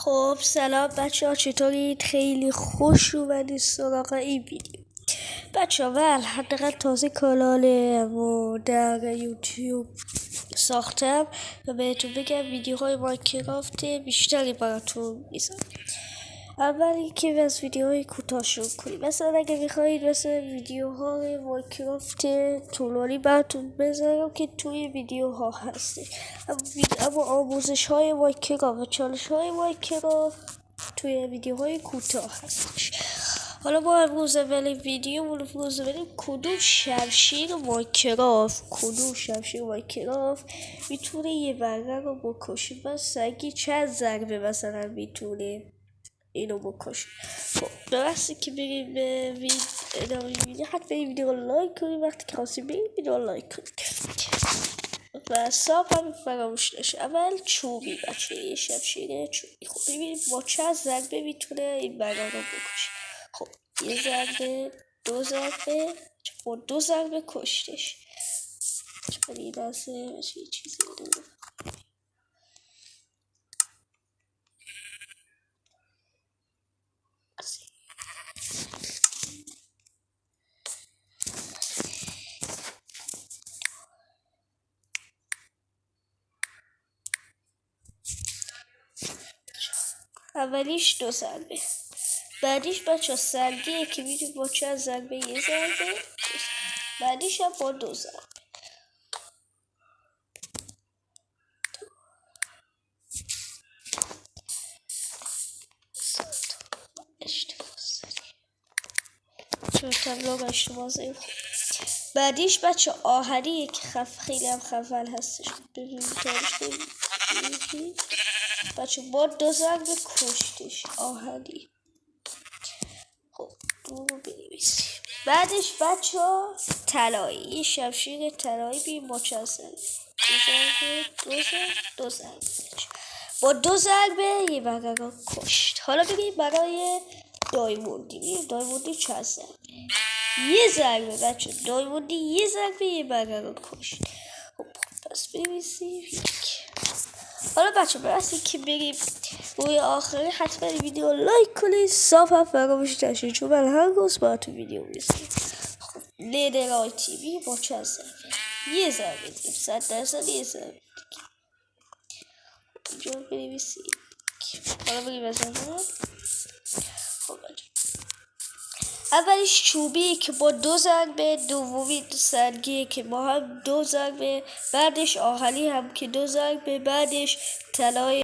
خب سلام بچه ها، چطورید؟ خیلی خوش اومدید سراغ این ویدیو. بچه ها حداقل تازه کانالم و در یوتیوب ساختم و بهتون بگم ویدیوهای ماینکرافت بیشتری براتون میزنم. اولی که از ویدیوهای کوتاه شروع کنیم. مثلا اگه میخواهید مثلا ویدیوهای ماینکرافت طولانی براتون بذارم که توی ویدیوها هستش، اما آموزش های ماینکرافت و چالش های ماینکرافت توی ویدیوهای کوتاه هستش. حالا ما امروز اولین ویدیو کدوم شمشیر ماینکرافت میتونه یه برگر رو بکشه و سنگی چند ضربه مثلا میتونه اینو بکش. خب درسته که بریم به ویدیو، حتی به ویدیو لایک کنید. وقتی که خواستید بریم ویدیو لایک کنید و ساب هم فراموش نشه. اول چوبی بچه، یه شمشیر چوبی. خب ببینیم با چند ضربه میتونه این برگر رو بکشه. خب یه ضربه، دو ضربه، با دو ضربه کشتش. چون این دسته یه چیزی داره. اولیش دو ضربه، بعدیش بچه سنگیه که میتونی با چند ضربه یه ضربه، بعدیش هم با دو ضربه. چون تبلوگ اشتباه زیر. بعدیش بچه آهنیه که خیلی هم خفن هستش. ببینید بچه با دو ضربه کشتش آهنی. خب رو بنویسیم. بعدش بچه طلایی، یه شمشیر طلایی بیم با چند ضربه، دو ضربه با دو ضربه یه برگر رو کشت. حالا بگیم برای دایموندی چند ضربه؟ یه ضربه بچه دایموندی، یه ضربه یه برگر رو کشت. خب پس بنویسیم حالا بچه برسیم که بریم روی آخری. حتما ویدیو لایک کنید، ساب هم فراموش نشید چون من هر روز با تو ویدیو میرسیم. خب نترای تیوی با چند ضربه؟ یه ضربه دیم، 100% یه ضربه. اینجا بنویسیم. حالا بریم بزنم. خب بچه اولیش چوبی که با دو ضربه، دومی سنگی که با هم دو ضربه، بعدش آهنی هم که دو ضربه، بعدش طلای